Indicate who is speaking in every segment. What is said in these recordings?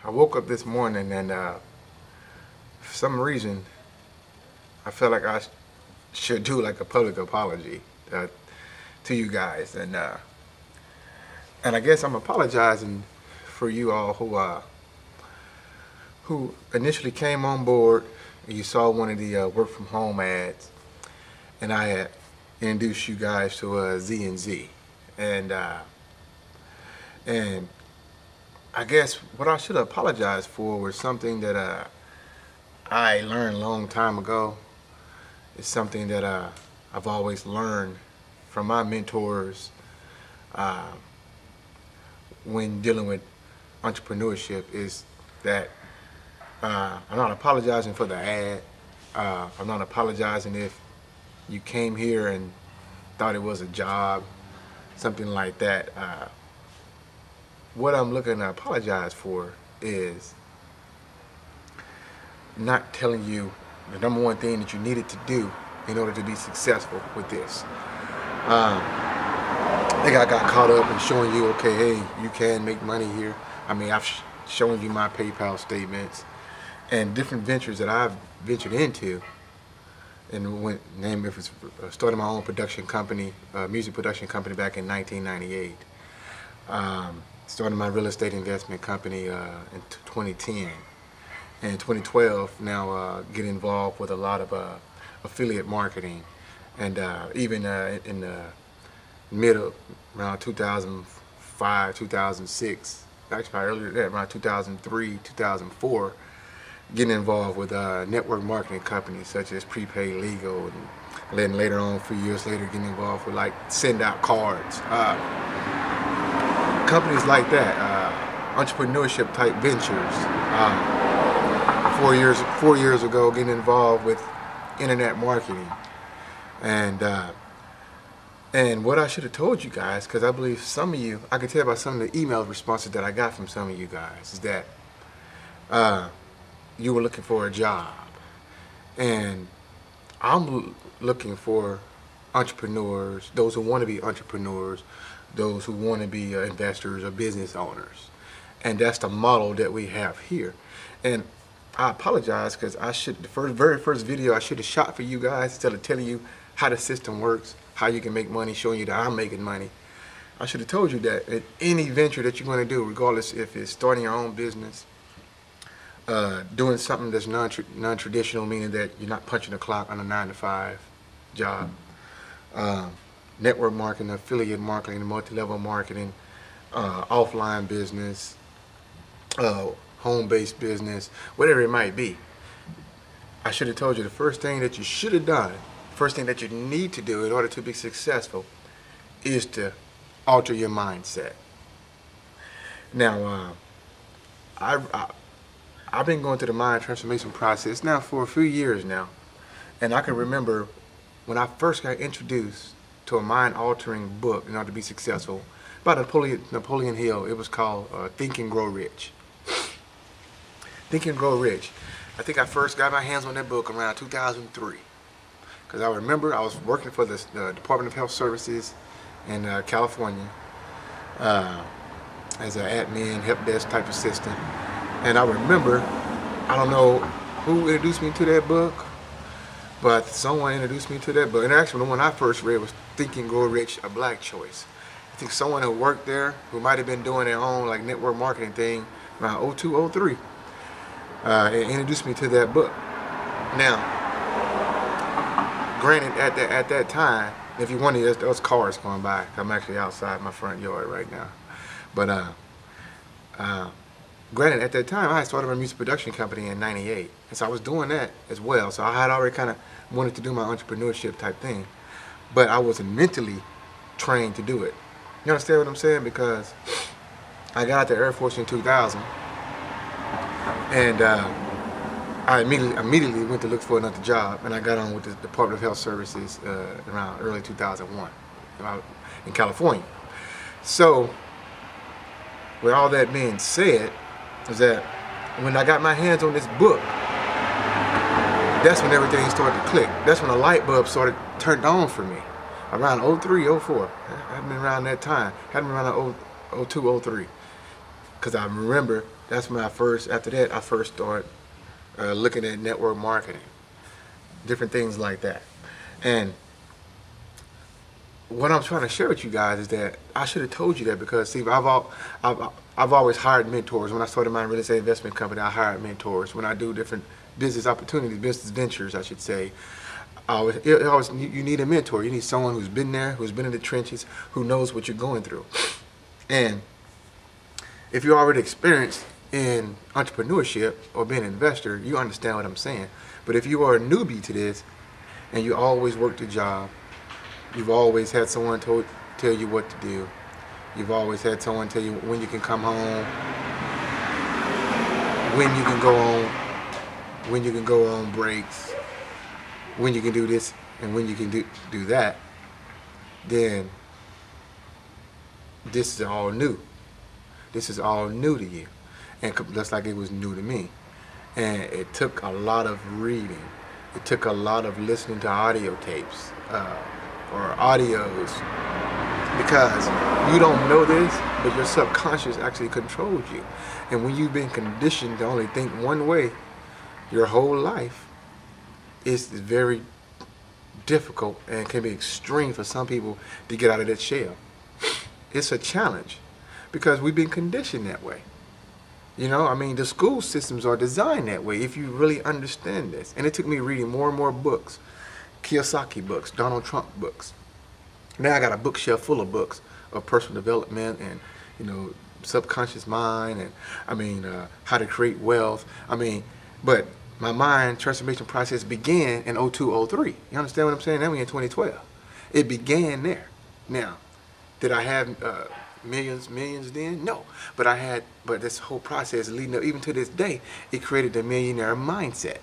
Speaker 1: I woke up this morning and for some reason I felt like I should do like a public apology to you guys, and I guess I'm apologizing for you all who initially came on board and you saw one of the work from home ads, and I had introduced you guys to Z and Z, and I guess what I should apologize for was something that I learned a long time ago. It's something that I've always learned from my mentors when dealing with entrepreneurship, is that I'm not apologizing for the ad. I'm not apologizing if you came here and thought it was a job, something like that. What I'm looking to apologize for is not telling you the number one thing that you needed to do in order to be successful with this. I think I got caught up in showing you, okay, hey, you can make money here. I mean, I've shown you my PayPal statements and different ventures that I've ventured into, and started my own production company, music production company back in 1998. Started my real estate investment company in 2010. And in 2012, now get involved with a lot of affiliate marketing, and even in the middle, around 2005, 2006, actually probably earlier than that, around 2003, 2004, getting involved with network marketing companies such as Prepaid Legal, and then later on, a few years later, getting involved with like Send Out Cards. Companies like that, entrepreneurship type ventures. 4 years ago, getting involved with internet marketing, and what I should have told you guys, because I believe some of you, I can tell by some of the email responses that I got from some of you guys, is that you were looking for a job, and I'm looking for entrepreneurs, those who want to be entrepreneurs, those who want to be investors or business owners, and that's the model that we have here. And I apologize because the very first video I should have shot for you guys, instead of telling you how the system works, how you can make money, showing you that I'm making money. I should have told you that at any venture that you're going to do, regardless if it's starting your own business, doing something that's non-traditional, meaning that you're not punching the clock on a 9-to-5 job, network marketing, affiliate marketing, multi-level marketing, offline business, home-based business, whatever it might be. I should have told you the first thing that you should have done, first thing that you need to do in order to be successful, is to alter your mindset. Now, I've been going through the mind transformation process now for a few years now, and I can remember when I first got introduced to a mind-altering book in order to be successful, by Napoleon Hill. It was called Think and Grow Rich. Think and Grow Rich. I think I first got my hands on that book around 2003. Because I remember I was working for the Department of Health Services in California as an admin, help desk type assistant. And I remember, I don't know who introduced me to that book, but someone introduced me to that book. And actually the one I first read was Think and Grow Rich, A Black Choice. I think someone who worked there, who might have been doing their own like network marketing thing around 02, 03, introduced me to that book. Now, granted, at that time, if you wanted, there was cars going by. I'm actually outside my front yard right now. But granted, at that time, I had started my music production company in '98, and so I was doing that as well. So I had already kind of wanted to do my entrepreneurship type thing, but I wasn't mentally trained to do it. You understand what I'm saying? Because I got out the Air Force in 2000, and I immediately went to look for another job, and I got on with the Department of Health Services around early 2001 in California. So, with all that being said, is that when I got my hands on this book, that's when everything started to click. That's when a light bulb started turned on for me. Around 03, 04. I hadn't been around that time. Hadn't been around 02, 03. Because I remember That's when after that, I first started looking at network marketing, different things like that. And what I'm trying to share with you guys is that I should have told you that, because see, I've always hired mentors. When I started my real estate investment company, I hired mentors. When I do different business opportunities, business ventures, I should say, you need a mentor. You need someone who's been there, who's been in the trenches, who knows what you're going through. And if you're already experienced in entrepreneurship or being an investor, you understand what I'm saying. But if you are a newbie to this and you always worked a job, you've always had someone tell you what to do, you've always had someone tell you when you can come home, when you can go on breaks, when you can do this and when you can do that, then this is all new. This is all new to you, and just like it was new to me. And it took a lot of reading. It took a lot of listening to audio tapes or audios, because you don't know this, but your subconscious actually controls you. And when you've been conditioned to only think one way your whole life, it's very difficult and can be extreme for some people to get out of that shell. It's a challenge because we've been conditioned that way. You know, I mean, the school systems are designed that way if you really understand this. And it took me reading more and more books, Kiyosaki books, Donald Trump books. Now I got a bookshelf full of books of personal development and, you know, subconscious mind, and I mean, how to create wealth. I mean, but my mind transformation process began in 02, 03. You understand what I'm saying? Now we in 2012. It began there. Now, did I have millions then? No. But this whole process leading up, even to this day, it created the millionaire mindset.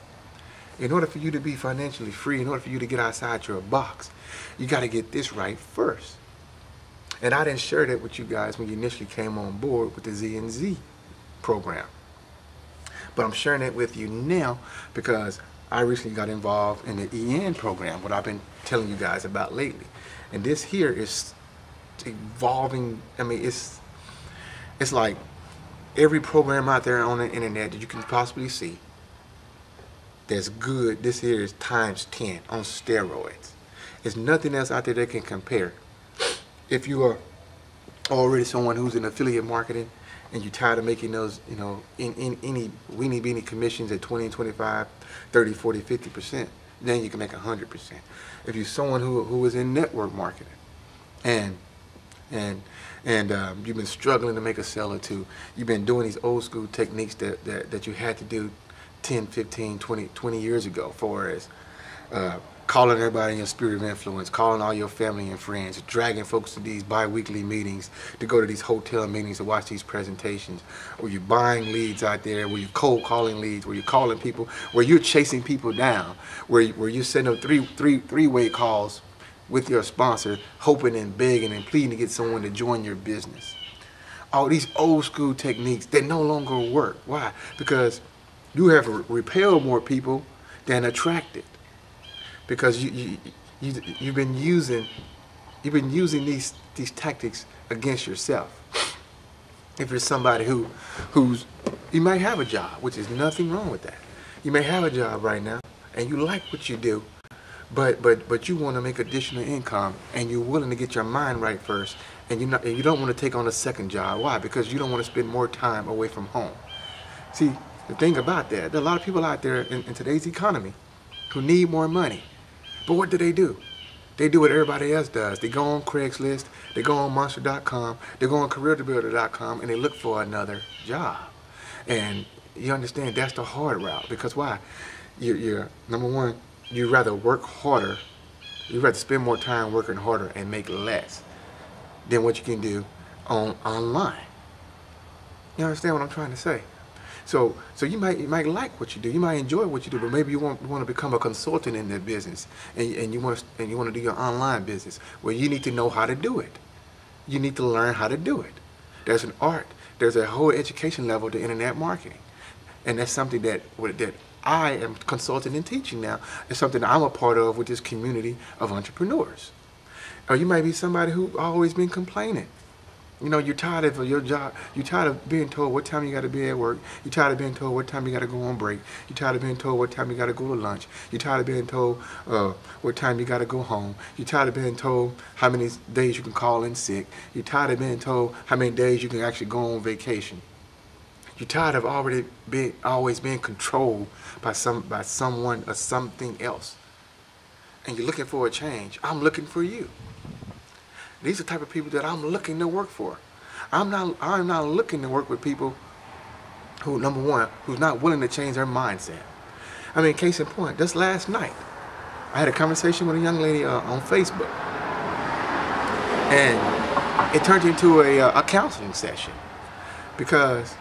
Speaker 1: In order for you to be financially free, in order for you to get outside your box, you got to get this right first. And I didn't share that with you guys when you initially came on board with the Z&Z program. But I'm sharing it with you now because I recently got involved in the EN program, what I've been telling you guys about lately. And this here is evolving. I mean, it's like every program out there on the internet that you can possibly see that's good, this here is times 10 on steroids. There's nothing else out there that can compare. If you are already someone who's in affiliate marketing and you're tired of making those, you know, in any weenie beanie commissions at 20, 25, 30, 40, 50%, then you can make 100%. If you're someone who is in network marketing and you've been struggling to make a sale or two, you've been doing these old school techniques that you had to do 10, 15, 20 years ago, for as calling everybody in your sphere of influence, calling all your family and friends, dragging folks to these bi-weekly meetings, to go to these hotel meetings to watch these presentations, where you're buying leads out there, where you're cold calling leads, where you're calling people, where you're chasing people down, where you're setting up three-way calls with your sponsor, hoping and begging and pleading to get someone to join your business. All these old school techniques that no longer work. Why? Because you have repelled more people than attracted. Because you've been using these tactics against yourself. If you're somebody who's you might have a job, which is nothing wrong with that. You may have a job right now and you like what you do, but you want to make additional income and you're willing to get your mind right first, and you don't want to take on a second job. Why? Because you don't want to spend more time away from home. See, the thing about that, there are a lot of people out there in today's economy who need more money. But what do? They do what everybody else does. They go on Craigslist, they go on Monster.com, they go on CareerBuilder.com, and they look for another job. And you understand that's the hard route. Because why? You're number one, you'd rather work harder, you'd rather spend more time working harder and make less than what you can do online. You understand what I'm trying to say? So you might like what you do, you might enjoy what you do, but maybe you want to become a consultant in that business, and you want to do your online business. Well, you need to know how to do it. You need to learn how to do it. There's an art. There's a whole education level to internet marketing, and that's something that I am consulting and teaching now. It's something that I'm a part of with this community of entrepreneurs. Or you might be somebody who always been complaining. You know, you're tired of your job. You're tired of being told what time you got to be at work. You're tired of being told what time you got to go on break. You're tired of being told what time you got to go to lunch. You're tired of being told what time you got to go home. You're tired of being told how many days you can call in sick. You're tired of being told how many days you can actually go on vacation. You're tired of always being controlled by someone or something else. And you're looking for a change. I'm looking for you. These are the type of people that I'm looking to work for. I'm not looking to work with people who, number one, who's not willing to change their mindset. I mean, case in point, just last night, I had a conversation with a young lady on Facebook. And it turned into a counseling session because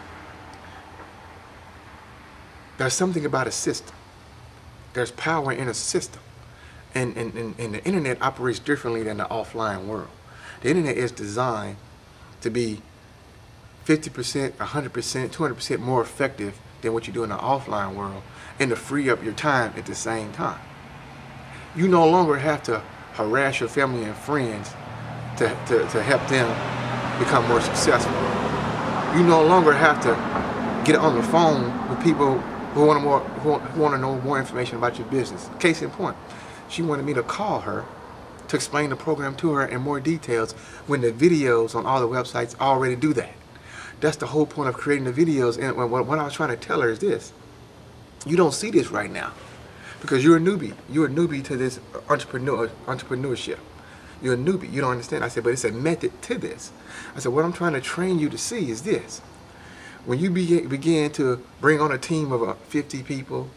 Speaker 1: there's something about a system. There's power in a system. And the internet operates differently than the offline world. The internet is designed to be 50%, 100%, 200% more effective than what you do in the offline world, and to free up your time at the same time. You no longer have to harass your family and friends to help them become more successful. You no longer have to get on the phone with people who want to know more information about your business. Case in point, she wanted me to call her to explain the program to her in more details when the videos on all the websites already do that. That's the whole point of creating the videos. And what I was trying to tell her is this: you don't see this right now because you're a newbie. You're a newbie to this entrepreneurship. You're a newbie. You don't understand. I said, but it's a method to this. I said, what I'm trying to train you to see is this: when you begin to bring on a team of 50 people,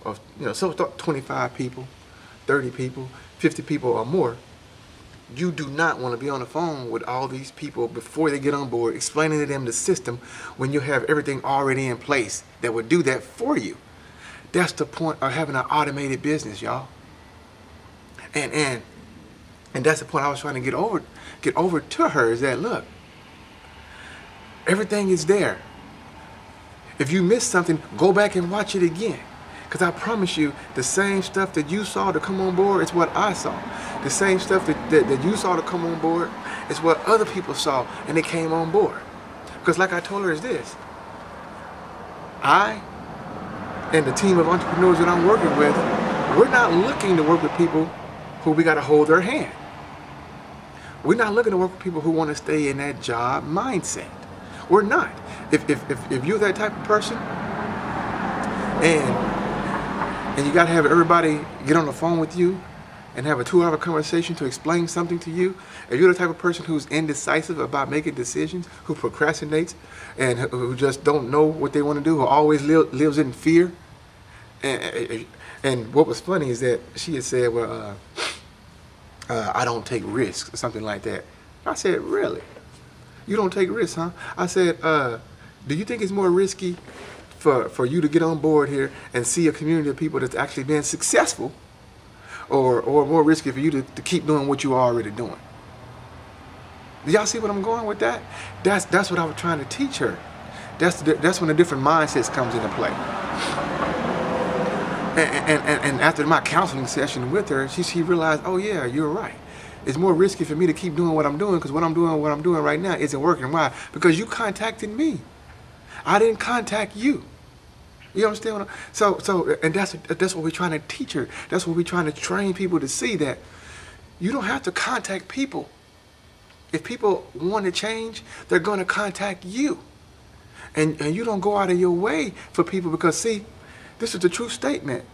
Speaker 1: so 25 people, 30 people, 50 people or more, you do not want to be on the phone with all these people before they get on board, explaining to them the system when you have everything already in place that would do that for you. That's the point of having an automated business, y'all. And that's the point I was trying to get over to her, is that, look, everything is there. If you missed something, go back and watch it again. Because I promise you, the same stuff that you saw to come on board is what I saw. The same stuff that you saw to come on board is what other people saw and they came on board. Because like I told her is this: I and the team of entrepreneurs that I'm working with, we're not looking to work with people who we got to hold their hand. We're not looking to work with people who want to stay in that job mindset. We're not. If you're that type of person and you got to have everybody get on the phone with you and have a 2-hour conversation to explain something to you, if you're the type of person who's indecisive about making decisions, who procrastinates, and who just don't know what they want to do, who always lives in fear, and what was funny is that she had said, well, I don't take risks, or something like that. I said, really? You don't take risks, huh? I said, do you think it's more risky for you to get on board here and see a community of people that's actually been successful, or more risky for you to keep doing what you're already doing? Do y'all see what I'm going with that? That's what I was trying to teach her. That's when the different mindsets comes into play. And after my counseling session with her, she realized, oh yeah, you're right. It's more risky for me to keep doing what I'm doing, because what I'm doing right now isn't working. Why? Because you contacted me. I didn't contact you. You understand what and that's what we're trying to teach her. That's what we're trying to train people to see, that you don't have to contact people. If people want to change, they're going to contact you. And you don't go out of your way for people, because see, this is the true statement.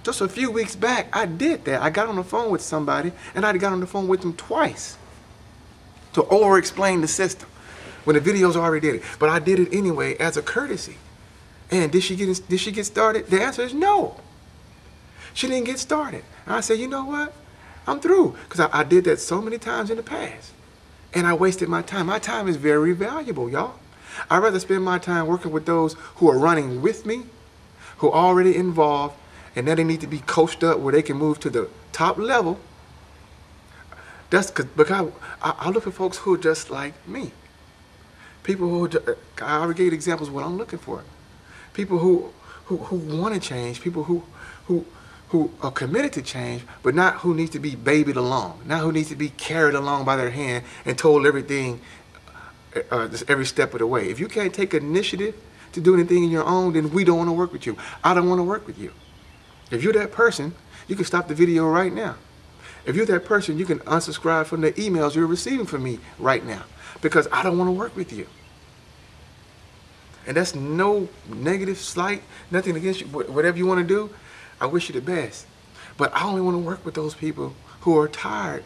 Speaker 1: Just a few weeks back, I did that. I got on the phone with somebody, and I got on the phone with them twice to over-explain the system when the videos already did it. But I did it anyway as a courtesy. And did she get started? The answer is no. She didn't get started. And I said, you know what? I'm through, because I did that so many times in the past, and I wasted my time. My time is very valuable, y'all. I'd rather spend my time working with those who are running with me, who are already involved, and then they need to be coached up where they can move to the top level. That's because I look for folks who are just like me. People who I already gave examples of what I'm looking for. People who want to change. People who are committed to change, but not who needs to be babied along. Not who needs to be carried along by their hand and told everything just every step of the way. If you can't take initiative to do anything on your own, then we don't want to work with you. I don't want to work with you. If you're that person, you can stop the video right now. If you're that person, you can unsubscribe from the emails you're receiving from me right now, because I don't want to work with you. And that's no negative, slight, nothing against you. Whatever you want to do, I wish you the best. But I only want to work with those people who are tired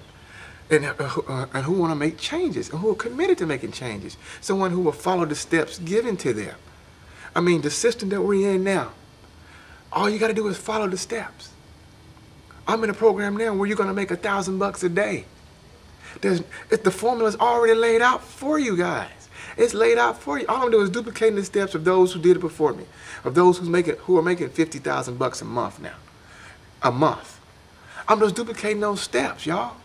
Speaker 1: and who want to make changes and who are committed to making changes. Someone who will follow the steps given to them. I mean, the system that we're in now, all you got to do is follow the steps. I'm in a program now where you're going to make $1,000 a day. The formula's already laid out for you guys. It's laid out for you. All I'm doing is duplicating the steps of those who did it before me, of those who are making $50,000 a month now. A month. I'm just duplicating those steps, y'all.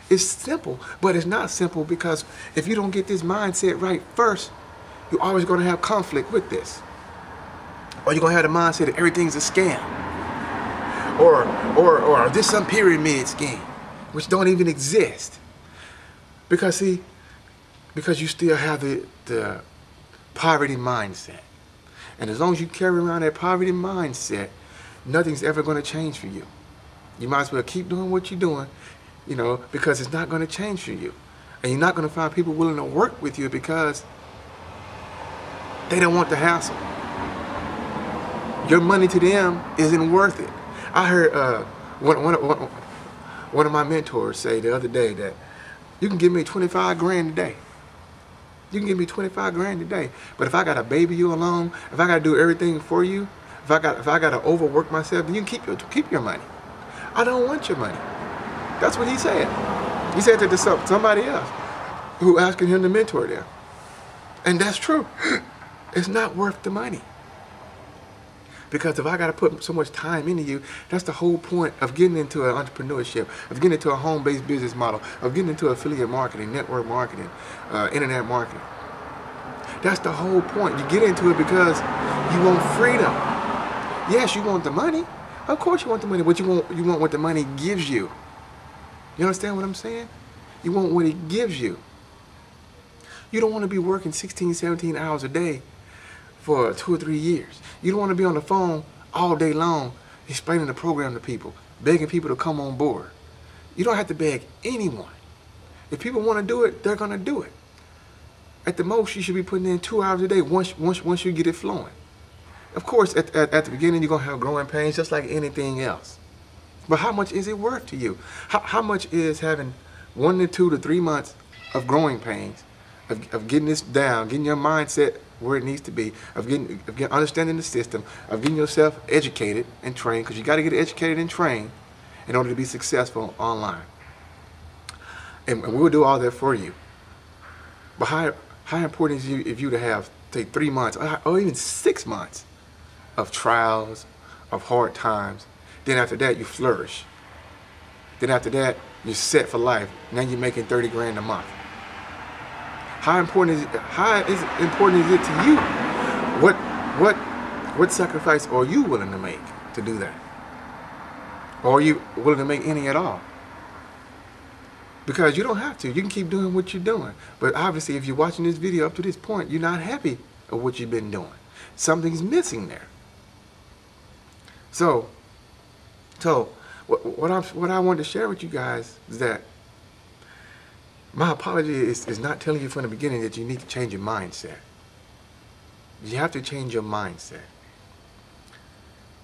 Speaker 1: It's simple, but it's not simple, because if you don't get this mindset right first, you're always going to have conflict with this. Or you're going to have the mindset that everything's a scam. Or this some pyramid scheme, which don't even exist. Because see, because you still have the poverty mindset. And as long as you carry around that poverty mindset, nothing's ever going to change for you. You might as well keep doing what you're doing, you know, because it's not going to change for you. And you're not going to find people willing to work with you because they don't want the hassle. Your money to them isn't worth it. I heard one of my mentors say the other day that you can give me 25 grand a day. You can give me 25 grand a day. But if I got to baby you alone, if I got to do everything for you, if I got to overwork myself, then you can keep your money. I don't want your money. That's what he said. He said that to somebody else who asking him to mentor them. And that's true. It's not worth the money. Because if I got to put so much time into you, that's the whole point of getting into an entrepreneurship, of getting into a home-based business model, of getting into affiliate marketing, network marketing, internet marketing. That's the whole point. You get into it because you want freedom. Yes, you want the money. Of course you want the money, but you want what the money gives you. You understand what I'm saying? You want what it gives you. You don't want to be working 16, 17 hours a day for 2 or 3 years. You don't want to be on the phone all day long explaining the program to people, begging people to come on board. You don't have to beg anyone. If people want to do it, they're going to do it. At the most, you should be putting in 2 hours a day once you get it flowing. Of course, at the beginning, you're going to have growing pains just like anything else. But how much is it worth to you? How much is having 1 to 2 to 3 months of growing pains, of getting this down, getting your mindset where it needs to be, of getting understanding the system, of getting yourself educated and trained, because you got to get educated and trained in order to be successful online. And we'll do all that for you. But how important is it you to have, say, 3 months or even 6 months of trials, of hard times? Then after that, you flourish. Then after that, you're set for life. Now you're making 30 grand a month. How important is it to you? What sacrifice are you willing to make to do that? Or are you willing to make any at all? Because you don't have to. You can keep doing what you're doing. But obviously, if you're watching this video up to this point, you're not happy with what you've been doing. Something's missing there. So what I wanted to share with you guys is that my apology is not telling you from the beginning that you need to change your mindset. You have to change your mindset.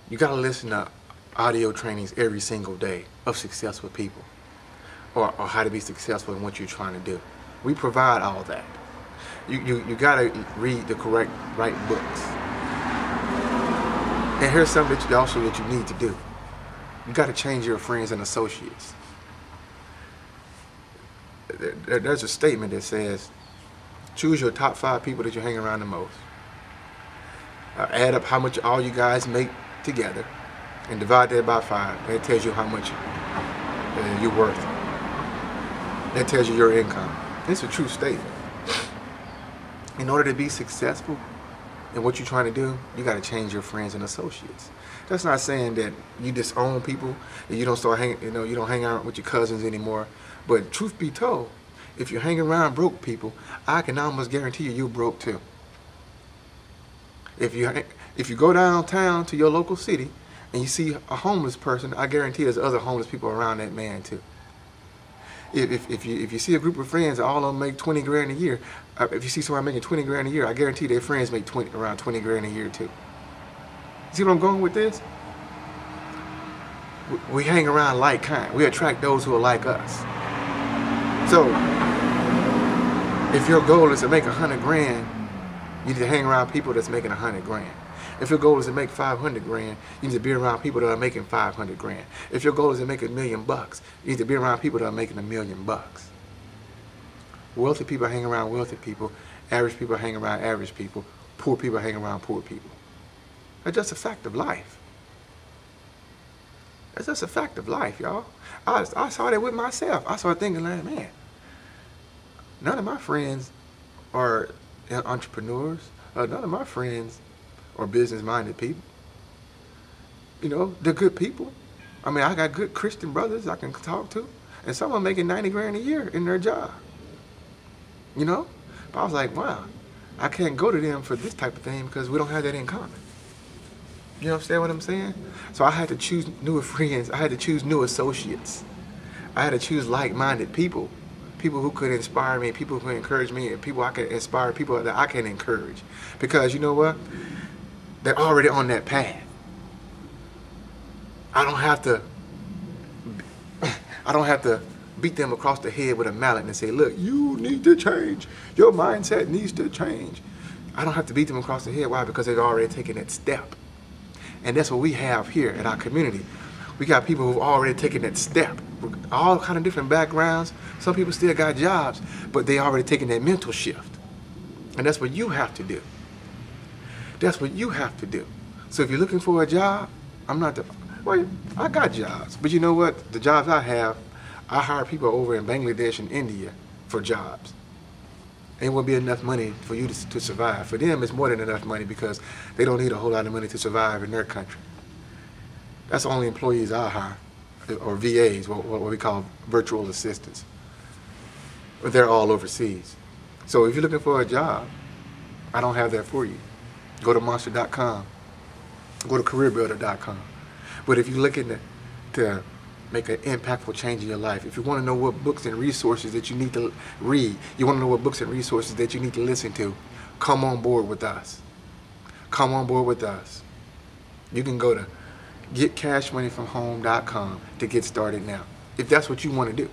Speaker 1: You got to listen to audio trainings every single day of successful people, or how to be successful in what you're trying to do. We provide all that. You got to read the right books. And here's something that you need to do. You got to change your friends and associates. There's a statement that says, choose your top 5 people that you hang around the most. Add up how much all you guys make together and divide that by 5. That tells you how much you're worth. That tells you your income. It's a true statement. In order to be successful in what you're trying to do, you got to change your friends and associates. That's not saying that you disown people and you don't start you don't hang out with your cousins anymore. But truth be told, if you hang around broke people, I can almost guarantee you you're broke too. If you go downtown to your local city and you see a homeless person, I guarantee there's other homeless people around that man too. If you see a group of friends, all of them make 20 grand a year. If you see someone making 20 grand a year, I guarantee their friends make around 20 grand a year too. See what I'm going with this? We hang around like kind. We attract those who are like us. So, if your goal is to make 100 grand, you need to hang around people that's making 100 grand. If your goal is to make 500 grand, you need to be around people that are making 500 grand. If your goal is to make $1 million, you need to be around people that are making $1 million. Wealthy people hang around wealthy people. Average people hang around average people. Poor people hang around poor people. That's just a fact of life. That's just a fact of life, y'all. I saw that with myself. I started thinking like, man, none of my friends are entrepreneurs. None of my friends are business-minded people. You know, they're good people. I mean, I got good Christian brothers I can talk to, and some of them making 90 grand a year in their job. You know? But I was like, wow, I can't go to them for this type of thing because we don't have that in common. You understand what I'm saying? So I had to choose newer friends. I had to choose new associates. I had to choose like-minded people. People who could inspire me, people who could encourage me, and people I could inspire, people that I can encourage. Because you know what? They're already on that path. I don't have to beat them across the head with a mallet and say, look, you need to change. Your mindset needs to change. I don't have to beat them across the head. Why? Because they've already taken that step. And that's what we have here at our community. We got people who've already taken that step. All kind of different backgrounds. Some people still got jobs, but they already taken that mental shift. And that's what you have to do. That's what you have to do. So if you're looking for a job, well, I got jobs. But you know what? The jobs I have, I hire people over in Bangladesh and India for jobs. And it won't be enough money for you to survive. For them, it's more than enough money because they don't need a whole lot of money to survive in their country. That's the only employees I hire, or VAs, what we call virtual assistants. But they're all overseas. So if you're looking for a job, I don't have that for you. Go to monster.com. Go to careerbuilder.com. But if you're looking to make an impactful change in your life, if you want to know what books and resources that you need to read, you want to know what books and resources that you need to listen to, come on board with us. Come on board with us. You can go to getcashmoneyfromhome.com to get started now, if that's what you want to do.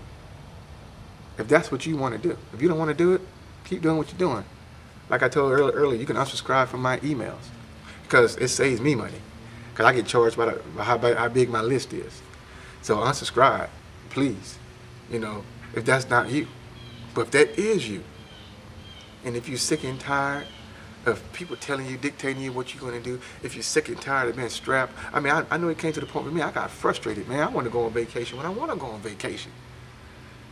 Speaker 1: If that's what you want to do. If you don't want to do it, keep doing what you're doing. Like I told earlier, you can unsubscribe from my emails because it saves me money. Because I get charged by how big my list is. So unsubscribe, please. You know, if that's not you. But if that is you, and if you're sick and tired of people telling you, dictating you what you're going to do, if you're sick and tired of being strapped, I mean, I know it came to the point with me, I got frustrated, man. I want to go on vacation when I want to go on vacation.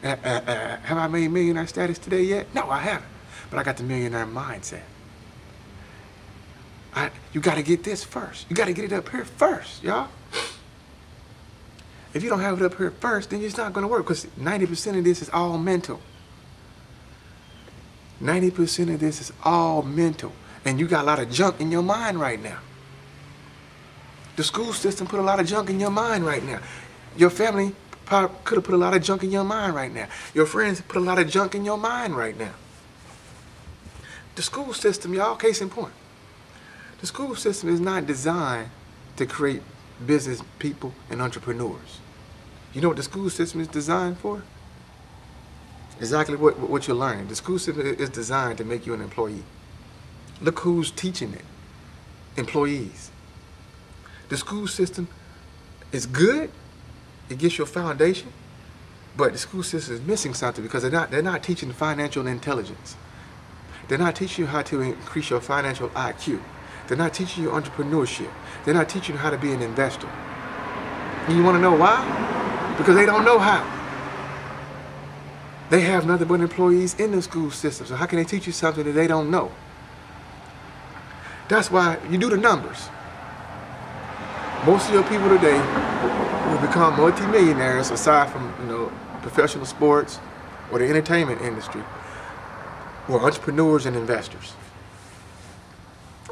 Speaker 1: Have I made millionaire status today yet? No, I haven't. But I got the millionaire mindset. You got to get this first. You got to get it up here first, y'all. If you don't have it up here first, then it's not going to work because 90% of this is all mental. 90% of this is all mental. And you got a lot of junk in your mind right now. The school system put a lot of junk in your mind right now. Your family could have put a lot of junk in your mind right now. Your friends put a lot of junk in your mind right now. The school system, y'all, case in point. The school system is not designed to create business people and entrepreneurs. You know what the school system is designed for? Exactly what you're learning. The school system is designed to make you an employee. Look who's teaching it. Employees. The school system is good. It gives you a foundation. But the school system is missing something because they're not teaching financial intelligence. They're not teaching you how to increase your financial IQ. They're not teaching you entrepreneurship. They're not teaching you how to be an investor. And you want to know why? Because they don't know how. They have nothing but employees in the school system. So how can they teach you something that they don't know? That's why you do the numbers. Most of your people today will become multimillionaires aside from, professional sports, or the entertainment industry who are entrepreneurs and investors.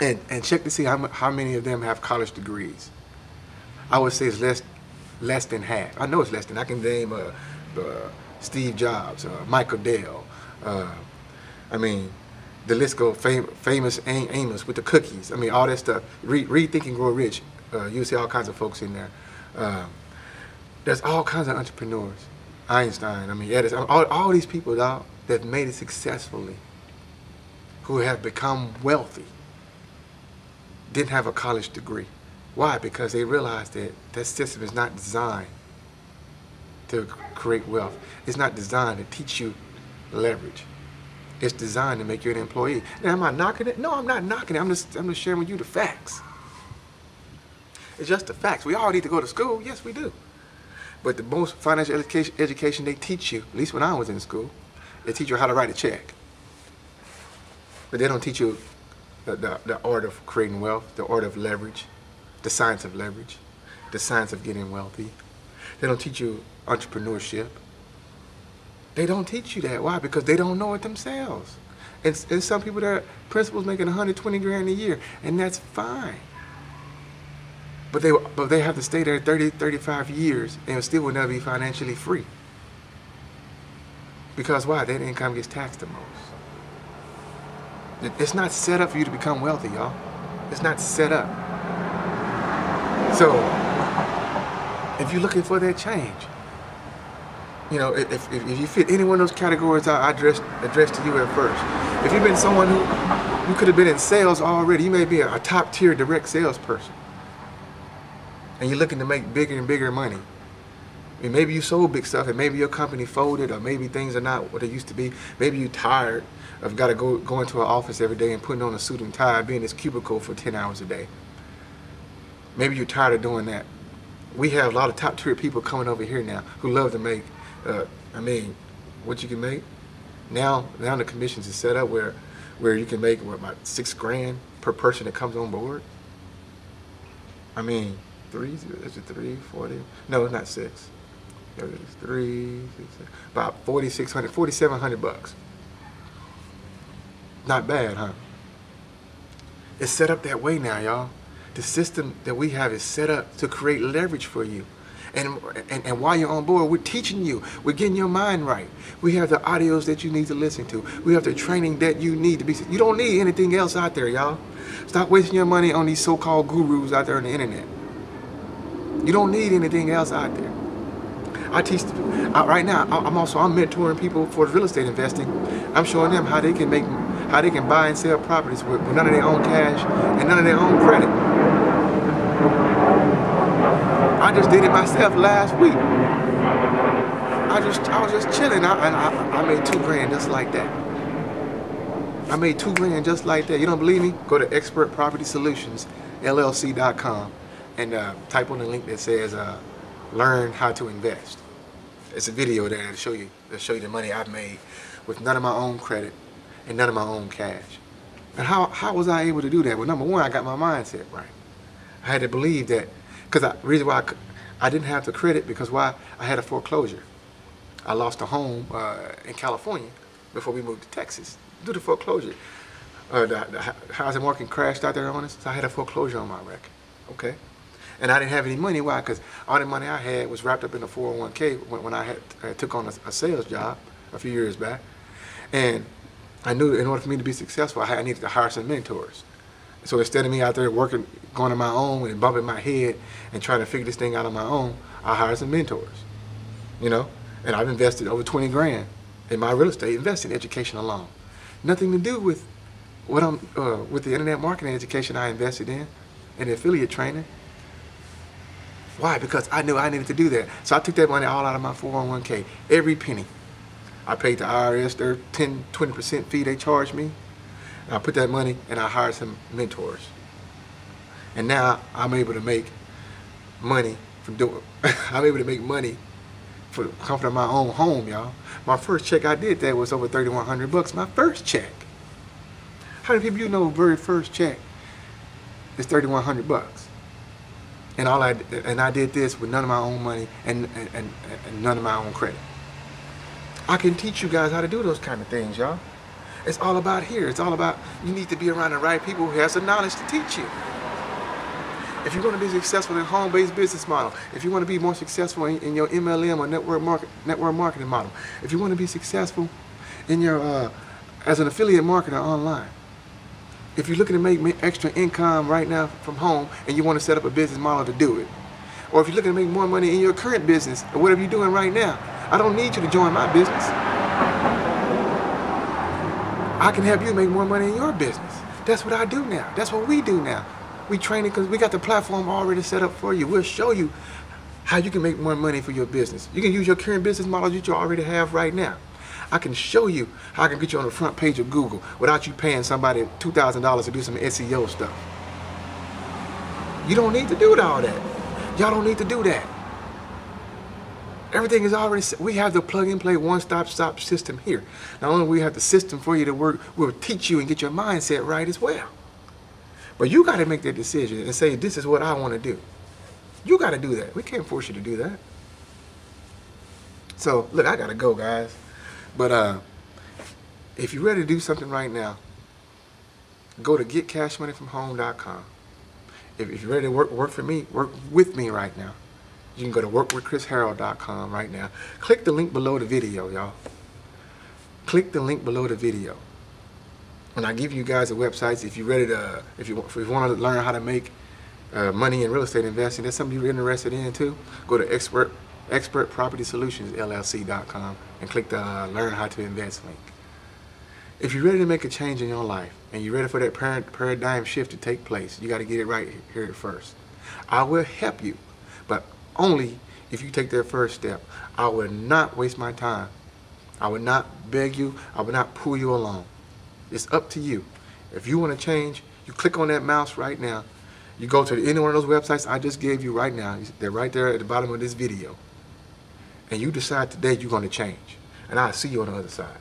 Speaker 1: And check to see how many of them have college degrees. I would say it's less than half. I know it's less than. I can name Steve Jobs, Michael Dell. I mean, the list goes. Famous Amos with the cookies. I mean, all that stuff. Read Think and Grow Rich. You'll see all kinds of folks in there. There's all kinds of entrepreneurs. Einstein. I mean, Edison. All these people, dog, that made it successfully, who have become wealthy, didn't have a college degree. Why? Because they realized that that system is not designed to create wealth. It's not designed to teach you leverage. It's designed to make you an employee. Now, am I knocking it? No, I'm not knocking it. I'm just sharing with you the facts. It's just the facts. We all need to go to school. Yes, we do. But the most financial education they teach you, at least when I was in school, they teach you how to write a check. But they don't teach you the art of creating wealth, the art of leverage, the science of leverage, the science of getting wealthy. They don't teach you entrepreneurship. They don't teach you that. Why? Because they don't know it themselves. And some people that are principals making 120 grand a year, and that's fine. But they have to stay there 30, 35 years and still will never be financially free. Because why? That income gets taxed the most. It's not set up for you to become wealthy, y'all. It's not set up. So, if you're looking for that change, you know, if you fit any one of those categories I addressed to you at first, if you've been someone who you could have been in sales already, you may be a top tier direct salesperson, and you're looking to make bigger and bigger money. I mean, maybe you sold big stuff, and maybe your company folded, or maybe things are not what they used to be. Maybe you're tired of got to go into an office every day and putting on a suit and tie, being in this cubicle for 10 hours a day. Maybe you're tired of doing that. We have a lot of top tier people coming over here now who love to make, I mean, what you can make. Now the commissions is set up where you can make, what, about $6 grand per person that comes on board. I mean, is it 3, 40? No, it's not 6. It's 3, 6, about 4,600, 4,700 bucks. Not bad, huh? It's set up that way now, y'all. The system that we have is set up to create leverage for you. And while you're on board, we're teaching you. We're getting your mind right. We have the audios that you need to listen to. We have the training that you need to be. You don't need anything else out there, y'all. Stop wasting your money on these so-called gurus out there on the internet. You don't need anything else out there. I teach right now. I'm mentoring people for real estate investing. I'm showing them how they can buy and sell properties with none of their own cash and none of their own credit. I just did it myself last week. I was just chilling, and I made $2 grand just like that. I made $2 grand just like that. You don't believe me? Go to expertpropertysolutionsllc.com and type on the link that says "Learn how to invest." It's a video there to show you the money I've made with none of my own credit and none of my own cash. And how was I able to do that? Well, number one, I got my mindset right. I had to believe that, because the reason why I didn't have the credit, because why? I had a foreclosure. I lost a home in California before we moved to Texas due to foreclosure. The housing market crashed out there on us, so I had a foreclosure on my record. Okay. And I didn't have any money. Why? Because all the money I had was wrapped up in a 401k when I took on a sales job a few years back. And I knew in order for me to be successful, I needed to hire some mentors. So instead of me out there working, going on my own and bumping my head and trying to figure this thing out on my own, I hired some mentors, you know? And I've invested over 20 grand in my real estate investing education alone. Nothing to do with what with the internet marketing education I invested in and the affiliate training. Why? Because I knew I needed to do that. So I took that money all out of my 401k, every penny. I paid the IRS their 10-20% fee they charged me. And I put that money and I hired some mentors. And now I'm able to make money from doing, I'm able to make money for the comfort of my own home, y'all. My first check I did that was over 3,100 bucks, my first check. How many people you know very first check is 3,100 bucks? And I did this with none of my own money and none of my own credit. I can teach you guys how to do those kind of things, y'all. It's all about here. It's all about you need to be around the right people who has the knowledge to teach you. If you want to be successful in a home-based business model, if you want to be more successful in your MLM or network marketing model, if you want to be successful in your as an affiliate marketer online, if you're looking to make extra income right now from home and you want to set up a business model to do it, or if you're looking to make more money in your current business or whatever you're doing right now, I don't need you to join my business. I can help you make more money in your business. That's what I do now. That's what we do now. We train it because we got the platform already set up for you. We'll show you how you can make more money for your business. You can use your current business model that you already have right now. I can show you how I can get you on the front page of Google without you paying somebody $2,000 to do some SEO stuff. You don't need to do all that. Y'all don't need to do that. Everything is already set. We have the plug-and-play one-stop-shop system here. Not only do we have the system for you to work, we'll teach you and get your mindset right as well. But you got to make that decision and say, this is what I want to do. You got to do that. We can't force you to do that. So, look, I got to go, guys. But if you're ready to do something right now, go to getcashmoneyfromhome.com. If you're ready to work with me right now, you can go to workwithchrisharrell.com right now. Click the link below the video, y'all. Click the link below the video. And I give you guys the websites if you're ready to, if you want to learn how to make money in real estate investing. That's something you're interested in too. Go to expertpropertysolutionsllc.com and click the learn how to invest link. If you're ready to make a change in your life and you're ready for that paradigm shift to take place, you got to get it right here first. I will help you, but only if you take that first step. I will not waste my time. I will not beg you. I will not pull you along. It's up to you. If you want to change, you click on that mouse right now. You go to any one of those websites I just gave you right now. They're right there at the bottom of this video. And you decide today you're going to change. And I'll see you on the other side.